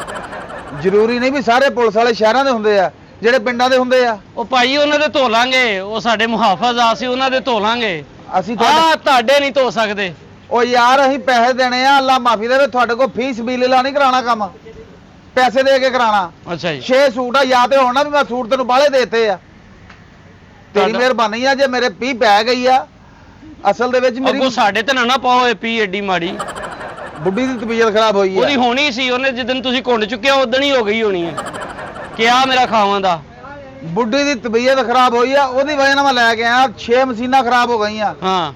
[SPEAKER 1] ਜ਼ਰੂਰੀ ਨਹੀਂ ਵੀ ਸਾਰੇ ਪੁਲਿਸ ਵਾਲੇ ਸ਼ਹਿਰਾਂ ਦੇ ਹੁੰਦੇ ਆ, ਜਿਹੜੇ ਪਿੰਡਾਂ ਦੇ ਹੁੰਦੇ ਆ।
[SPEAKER 2] ਉਹ ਭਾਈ ਉਹਨਾਂ ਦੇ ਧੋ ਲਾਂਗੇ, ਉਹ ਸਾਡੇ ਮੁਹਾਫਜ਼ ਆ, ਅਸੀਂ ਉਹਨਾਂ ਦੇ ਧੋ ਲਾਂਗੇ।
[SPEAKER 1] ਅਸੀਂ
[SPEAKER 2] ਤੁਹਾਡੇ ਨਹੀਂ ਧੋ ਸਕਦੇ।
[SPEAKER 1] ਉਹ ਯਾਰ ਅਸੀਂ ਪੈਸੇ ਦੇਣੇ ਆ, ਅੱਲਾ ਮਾਫੀ ਦੇਵੇ, ਤੁਹਾਡੇ ਕੋਲ ਫੀਸ ਬਿੱਲ ਨਹੀਂ ਕਰਾਉਣਾ ਕੰਮ, ਪੈਸੇ ਦੇ ਕੇ ਕਰਾਉਣਾ।
[SPEAKER 2] ਅੱਛਾ ਜੀ
[SPEAKER 1] 6 ਸੂਟ ਆ, ਜਾਂ ਤੇ ਹੋਣਾ ਵੀ ਮੈਂ ਸੂਟ ਤੈਨੂੰ ਬਾਹਲੇ ਦੇਤੇ ਆ, ਤੇਰੀ
[SPEAKER 2] ਤੁਹਾਡਾ-
[SPEAKER 1] ਮਿਹਰਬਾਨੀ ਆ ਜੇ ਮੇਰੇ ਪੀ ਪੈ ਗਈ ਆ। ਅਸਲ ਦੇ ਵਿੱਚ ਮੇਰੀ
[SPEAKER 2] ਅੱਗੋਂ ਸਾਡੇ ਤੇ ਨਾ ਪਾਓ ਇਹ ਪੀ ਏਡੀ ਮਾੜੀ।
[SPEAKER 1] ਬੁੱਢੀ ਦੀ ਤਬੀਅਤ ਖਰਾਬ ਹੋਈ
[SPEAKER 2] ਉਹਦੀ
[SPEAKER 1] ਆ।
[SPEAKER 2] ਹੋਣੀ ਸੀ, ਉਹਨੇ ਜਿੱਦਨ ਤੁਸੀਂ ਕੁੰਡ ਚੁੱਕਿਆ ਉਦਣ ਹੀ ਹੋ ਗਈ ਹੋਣੀ ਹੈ। ਕਿਆ ਮੇਰਾ ਖਾਵਾਂ ਦਾ।
[SPEAKER 1] ਬੁੱਢੀ ਦੀ ਤਬੀਅਤ ਖਰਾਬ ਹੋਈ ਆ, ਉਹਦੀ ਵਜ੍ਹਾ ਨਾਲ ਮੈਂ ਲੈ ਕੇ ਆਇਆ। 6 ਮਸ਼ੀਨਾਂ ਖਰਾਬ ਹੋ ਗਈਆਂ।
[SPEAKER 2] ਹਾਂ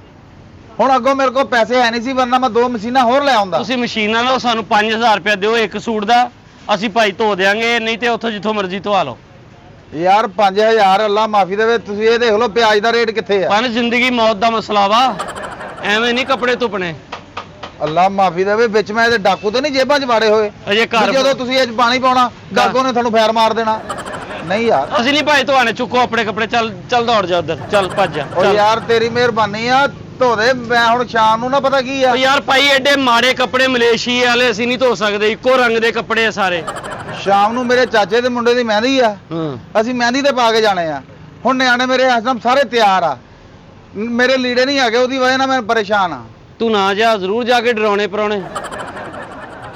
[SPEAKER 1] ਹੁਣ ਅੱਗੋਂ ਮੇਰੇ ਕੋਲ ਪੈਸੇ ਹੈ ਨਹੀਂ ਸੀ, ਵਰਨਾ ਮੈਂ 2 ਮਸ਼ੀਨਾਂ ਹੋਰ ਲੈ ਆਉਂਦਾ।
[SPEAKER 2] ਤੁਸੀਂ ਮਸ਼ੀਨਾਂ ਲਓ, ਸਾਨੂੰ 5000 ਰੁਪਇਆ ਦਿਓ ਇੱਕ ਸੂਟ ਦਾ, ਅਸੀਂ ਭਾਈ ਧੋ ਦਿਆਂਗੇ, ਨਹੀਂ ਤੇ ਉੱਥੋਂ ਜਿੱਥੋਂ ਮਰਜ਼ੀ ਧਵਾ ਲਓ।
[SPEAKER 1] ਯਾਰ 5000 ਅੱਲਾ ਮਾਫੀ ਦੇਵੇ, ਤੁਸੀਂ ਇਹ ਦੇਖ ਲਓ ਪਿਆਜ਼ ਦਾ ਰੇਟ ਕਿੱਥੇ ਆ।
[SPEAKER 2] ਪਰ ਜ਼ਿੰਦਗੀ ਮੌਤ ਦਾ ਮਸਲਾ ਵਾ, ਐਵੇਂ ਨਹੀਂ ਕੱਪੜੇ ਧੁੱਪਣੇ।
[SPEAKER 1] ਅੱਲਾ ਮਾਫੀ ਦੇਵੇ, ਵਿੱਚ ਮੈਂ ਇਹਦੇ ਡਾਕੂ ਤੇ ਨਹੀਂ ਜੇਬਾਂ 'ਚ ਵਾੜੇ ਹੋਏ।
[SPEAKER 2] ਅਜੇ ਘਰ
[SPEAKER 1] ਜਦੋਂ ਤੁਸੀਂ ਇਹ 'ਚ ਪਾਣੀ ਪਾਉਣਾ, ਗਾਗੋ ਨੇ ਤੁਹਾਨੂੰ ਫੈਰ ਮਾਰ ਦੇਣਾ। ਨਹੀਂ ਯਾਰ,
[SPEAKER 2] ਅਸੀਂ ਨਹੀਂ ਭਾਈ ਧਵਾਣੇ, ਚੁੱਕੋ ਆਪਣੇ ਕੱਪੜੇ, ਚੱਲ ਚੱਲ ਦੌੜ ਜਾ ਉੱਧਰ, ਚੱਲ ਭੱਜ ਜਾ
[SPEAKER 1] ਉਹ
[SPEAKER 2] ਚੱਲ।
[SPEAKER 1] ਯਾਰ ਤੇਰੀ ਮਿਹਰਬਾਨੀ ਆ, ਧੋ ਦੇ। ਮੈਂ ਹੁਣ ਸ਼ਾਮ ਨੂੰ ਨਾ ਪਤਾ ਕੀ ਆ,
[SPEAKER 2] ਉਹ ਯਾਰ ਭਾਈ ਐਡੇ ਮਾੜੇ ਕੱਪੜੇ ਮਲੇਸ਼ੀਆ ਵਾਲੇ ਅਸੀਂ ਨਹੀਂ ਧੋ ਸਕਦੇ, ਇੱਕੋ ਰੰਗ ਦੇ ਕੱਪੜੇ ਆ ਸਾਰੇ।
[SPEAKER 1] ਸ਼ਾਮ ਨੂੰ ਮੇਰੇ ਚਾਚੇ ਦੇ ਮੁੰਡੇ ਦੀ ਮਹਿੰਦੀ ਆ,
[SPEAKER 2] ਹਾਂ
[SPEAKER 1] ਅਸੀਂ ਮਹਿੰਦੀ ਤੇ ਪਾ ਕੇ ਜਾਣੇ ਆ। ਹੁਣ ਨਿਆਣੇ ਮੇਰੇ ਹਸਮ ਸਾਰੇ ਤਿਆਰ ਆ, ਮੇਰੇ ਲੀੜੇ ਨਹੀਂ ਹੈਗੇ, ਉਹਦੀ ਵਜ੍ਹਾ ਨਾਲ ਮੈਂ ਪਰੇਸ਼ਾਨ ਆ।
[SPEAKER 2] ਤੂੰ ਨਾ ਜਾ, ਜ਼ਰੂਰ ਜਾ ਕੇ ਡਰਾਉਣੇ ਪਰਾਉਣੇ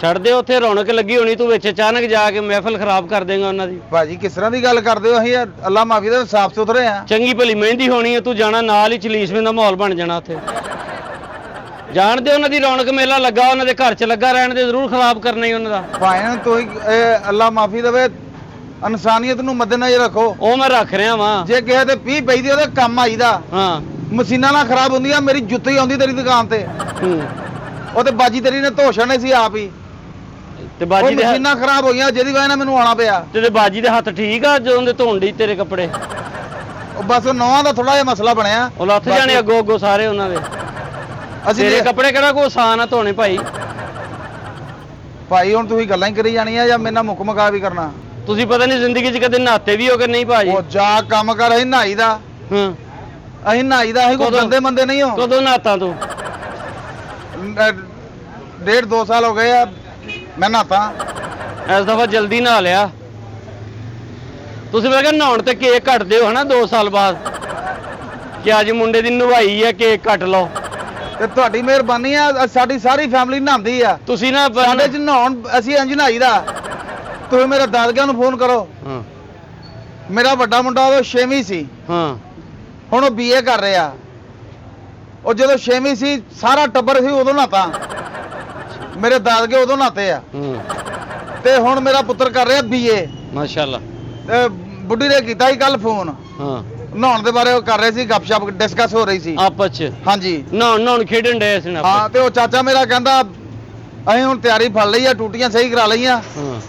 [SPEAKER 2] ਛੱਡ ਦੇ, ਉੱਥੇ ਰੌਣਕ ਲੱਗੀ ਹੋਣੀ, ਤੂੰ ਵਿੱਚ ਅਚਾਨਕ ਜਾ ਕੇ ਮਹਿਫਲ ਖਰਾਬ ਕਰ ਦੇਗਾ ਉਹਨਾਂ ਦੀ।
[SPEAKER 1] ਭਾਜੀ ਕਿਸ ਤਰ੍ਹਾਂ ਦੀ ਗੱਲ ਕਰਦੇ ਹੋ? ਅਸੀਂ ਅੱਲਾ ਮਾਫੀ ਦੇ ਸਾਫ ਸੁਥਰੇ ਆ।
[SPEAKER 2] ਚੰਗੀ ਭਲੀ ਮਹਿੰਦੀ ਹੋਣੀ ਹੈ, ਤੂੰ ਜਾਣਾ ਨਾਲ ਹੀ ਚਲੀਸਵੇਂ ਦਾ ਮਾਹੌਲ ਬਣ ਜਾਣਾ ਉੱਥੇ। ਜਾਣਦੇ ਉਹਨਾਂ ਦੀ ਰੌਣਕ ਮੇਲਾ ਲੱਗਾ, ਉਹਨਾਂ ਦੇ ਘਰ 'ਚ ਲੱਗਾ, ਰਹਿਣ ਦੇ, ਜ਼ਰੂਰ ਖਰਾਬ ਕਰਨਾ ਹੀ ਉਹਨਾਂ ਦਾ।
[SPEAKER 1] ਭਾਈ ਤੁਸੀਂ ਅੱਲਾ ਮਾਫੀ ਦੇਵੇ, ਇਨਸਾਨੀਅਤ ਨੂੰ ਮੱਦੇਨਜ਼ਰ ਰੱਖੋ।
[SPEAKER 2] ਉਹ ਮੈਂ ਰੱਖ ਰਿਹਾ ਵਾਂ।
[SPEAKER 1] ਜੇ ਕਿਸੇ ਤੇ ਪੀ ਪਈਦੀ ਉਹਦੇ ਕੰਮ ਆਈਦਾ।
[SPEAKER 2] ਹਾਂ
[SPEAKER 1] ਮਸ਼ੀਨਾਂ ਨਾਲ ਖਰਾਬ ਹੁੰਦੀਆਂ, ਮੇਰੀ ਜੁੱਤੀ ਆਉਂਦੀ ਤੇਰੀ ਦੁਕਾਨ ਤੇ, ਉਹ ਤੇ ਬਾਜੀ ਤੇਰੀ ਨੇ ਧੋਸ਼ਣੇ ਸੀ ਆਪ ਹੀ।
[SPEAKER 2] ਤੇ
[SPEAKER 1] ਉਹ
[SPEAKER 2] ਬਾਜੀ ਦੇ
[SPEAKER 1] ਮਸ਼ੀਨਾਂ ਖਰਾਬ ਹੋਈਆਂ, ਜਿਹਦੀ ਵਜ੍ਹਾ ਨਾਲ ਮੈਨੂੰ ਆਉਣਾ ਪਿਆ।
[SPEAKER 2] ਤੇ ਬਾਜੀ ਦੇ ਹੱਥ ਠੀਕ ਆ ਜਦੋਂ ਦੇ ਧੋਣ ਦੀ ਤੇਰੇ ਕੱਪੜੇ?
[SPEAKER 1] ਉਹ ਬਸ ਨੌਵਾਂ ਦਾ ਥੋੜਾ ਜਿਹਾ ਮਸਲਾ ਬਣਿਆ।
[SPEAKER 2] ਉਹ ਲੱਥ ਜਾਣੇ ਅੱਗੋਂ ਅੱਗੋਂ ਸਾਰੇ ਉਹਨਾਂ ਦੇ।
[SPEAKER 1] ਅਸੀਂ
[SPEAKER 2] ਤੇਰੇ ਕੱਪੜੇ ਕਿਹੜਾ ਕੋਈ ਆਸਾਨ ਆ ਧੋਣੇ ਭਾਈ?
[SPEAKER 1] ਭਾਈ ਹੁਣ ਤੁਸੀਂ ਗੱਲਾਂ ਹੀ ਕਰੀ ਜਾਣੀਆਂ ਜਾਂ ਮੇਰੇ ਨਾਲ ਮੁੱਕ ਮਕਾ ਵੀ ਕਰਨਾ?
[SPEAKER 2] ਤੁਸੀਂ ਪਤਾ ਨਹੀਂ ਜ਼ਿੰਦਗੀ 'ਚ ਕਦੇ ਨਹਾਤੇ ਵੀ ਹੋ ਕਿ ਨਹੀਂ ਭਾਜੀ?
[SPEAKER 1] ਉਹ ਜਾ ਕੰਮ ਕਰ, ਅਸੀਂ ਨਹਾਈ ਦਾ।
[SPEAKER 2] ਹਾਂ
[SPEAKER 1] ਅਸੀਂ ਨਹਾਈ ਦਾ, ਅਸੀਂ ਕੋਈ ਗੰਦੇ ਬੰਦੇ ਨਹੀਂ ਹੋ।
[SPEAKER 2] ਕਦੋਂ ਨਹਾਤਾ ਤੂੰ?
[SPEAKER 1] 1.5-2 ਸਾਲ ਹੋ ਗਏ ਆ ਮੈਂ ਨਹਾਤਾ।
[SPEAKER 2] ਇਸ ਦਫਾ ਜਲਦੀ ਨਹਾ ਲਿਆ। ਤੁਸੀਂ ਮੈਂ ਕਿਹਾ ਨਹਾਉਣ ਤੇ ਕੇਕ ਕੱਟਦੇ ਹੋ ਹਨਾ 2 ਸਾਲ ਬਾਅਦ, ਕਿ ਅੱਜ ਮੁੰਡੇ ਦੀ ਨਵਾਈ ਆ ਕੇਕ ਕੱਟ ਲਓ।
[SPEAKER 1] ਤੇ ਤੁਹਾਡੀ ਮਿਹਰਬਾਨੀ ਆ, ਸਾਡੀ ਸਾਰੀ ਫੈਮਿਲੀ ਨਹਾਉਂਦੀ ਆ।
[SPEAKER 2] ਤੁਸੀਂ ਨਾ
[SPEAKER 1] ਸਾਡੇ ਚ ਨਹਾਉਣ ਅਸੀਂ ਇੰਜ ਨਹਾਈ ਦਾ। ਤੁਸੀਂ ਮੇਰੇ ਦਾਦਕਿਆਂ ਨੂੰ ਫੋਨ ਕਰੋ।
[SPEAKER 2] ਹਾਂ
[SPEAKER 1] ਮੇਰਾ ਵੱਡਾ ਮੁੰਡਾ ਉਹ 6ਵੀਂ ਸੀ,
[SPEAKER 2] ਹਾਂ
[SPEAKER 1] ਹੁਣ ਉਹ BA ਕਰ ਰਿਹਾ। ਉਹ ਜਦੋਂ 6ਵੀਂ ਸੀ ਸਾਰਾ ਟੱਬਰ ਸੀ ਉਦੋਂ ਨਹਾਤਾ, ਮੇਰੇ ਦਾਦਕੇ ਉਦੋਂ ਨਹਾਤੇ ਆ। ਤੇ ਹੁਣ ਮੇਰਾ ਪੁੱਤਰ ਕਰ ਰਿਹਾ BA।
[SPEAKER 2] ਮਾਸ਼ਾਅੱਲਾ।
[SPEAKER 1] ਤੇ ਬੁੱਢੀ ਨੇ ਕੀਤਾ ਸੀ ਕੱਲ ਫੋਨ,
[SPEAKER 2] ਹਾਂ
[SPEAKER 1] ਨਹਾਉਣ ਦੇ ਬਾਰੇ ਉਹ ਕਰ ਰਹੇ ਸੀ, ਗੱਪਸ਼ਪ ਡਿਸਕਸ ਹੋ ਰਹੀ ਸੀ
[SPEAKER 2] ਆਪਸ ਚ।
[SPEAKER 1] ਹਾਂਜੀ
[SPEAKER 2] ਨਹਾਉਣ ਖੇਡਣ ਡਏ ਸੀ ਨਾ।
[SPEAKER 1] ਹਾਂ। ਤੇ ਉਹ ਚਾਚਾ ਮੇਰਾ ਕਹਿੰਦਾ ਅਸੀਂ ਹੁਣ ਤਿਆਰੀ ਫੜ ਲਈ ਆ, ਟੂਟੀਆਂ ਸਹੀ ਕਰਾ ਲਈਆਂ,
[SPEAKER 2] ਹਾਂ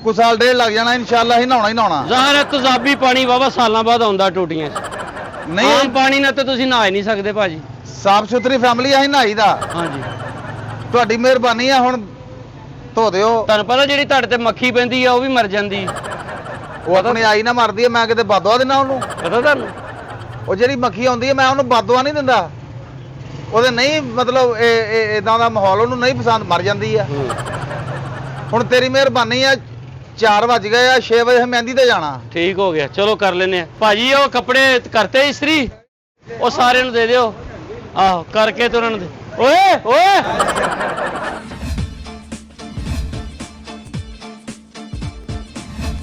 [SPEAKER 1] ਕੁਝ ਸਾਲ 1.5 ਲੱਗ ਜਾਣਾ ਇਨਸ਼ਾਅੱਲਾ, ਅਸੀਂ ਨਹਾਉਣਾ ਹੀ ਨਹਾਉਣਾ।
[SPEAKER 2] ਜ਼ਾਹਰ ਹੈ ਤੇਜ਼ਾਬੀ ਪਾਣੀ ਵਾਵਾ ਸਾਲਾਂ ਬਾਅਦ ਆਉਂਦਾ ਟੂਟੀਆਂ 'ਚ।
[SPEAKER 1] ਨਹੀਂ
[SPEAKER 2] ਆਮ ਪਾਣੀ ਨਾਲ ਤੇ ਤੁਸੀਂ ਨਹਾ ਹੀ ਨਹੀਂ ਸਕਦੇ ਭਾਜੀ।
[SPEAKER 1] ਸਾਫ ਸੁਥਰੀ ਫੈਮਿਲੀ ਅਸੀਂ ਨਹਾਈ ਦਾ।
[SPEAKER 2] ਹਾਂਜੀ
[SPEAKER 1] ਤੁਹਾਡੀ ਮਿਹਰਬਾਨੀ ਆ, ਹੁਣ ਧੋ ਦਿਓ।
[SPEAKER 2] ਤੁਹਾਨੂੰ ਪਤਾ ਜਿਹੜੀ ਤੁਹਾਡੇ ਤੇ ਮੱਖੀ ਪੈਂਦੀ ਆ ਉਹ ਵੀ ਮਰ ਜਾਂਦੀ।
[SPEAKER 1] ਉਹ ਆਪਣੀ ਆਈ ਨਾ ਮਰਦੀ ਹੈ, ਮੈਂ ਕਿਤੇ ਬਾਦਵਾ ਦੇਣਾ ਉਹਨੂੰ?
[SPEAKER 2] ਪਤਾ ਤੁਹਾਨੂੰ?
[SPEAKER 1] ਉਹ ਜਿਹੜੀ ਮੱਖੀ ਆਉਂਦੀ ਹੈ ਮੈਂ ਉਹਨੂੰ ਬਾਦਵਾ ਨਹੀਂ ਦਿੰਦਾ। ਉਹਦੇ ਨਹੀਂ ਮਤਲਬ ਇਦਾਂ ਦਾ ਮਾਹੌਲ ਉਹਨੂੰ ਨਹੀਂ ਪਸੰਦ, ਮਰ ਜਾਂਦੀ ਆ। ਹੁਣ ਤੇਰੀ ਮਿਹਰਬਾਨੀ ਆ, 4 ਵੱਜ ਗਏ ਆ, 6 ਵਜੇ ਮਹਿੰਦੀ ਤੇ ਜਾਣਾ।
[SPEAKER 2] ਠੀਕ ਹੋ ਗਿਆ, ਚਲੋ ਕਰ ਲੈਨੇ ਆ ਭਾਜੀ। ਉਹ ਕੱਪੜੇ ਕਰਤੇ ਇਸਤਰੀ, ਉਹ ਸਾਰਿਆਂ ਨੂੰ ਦੇ ਦਿਓ। ਆਹੋ ਕਰਕੇ ਤੇ ਉਹਨਾਂ ਨੂੰ ਦੇ। ਓਏ ਓਏ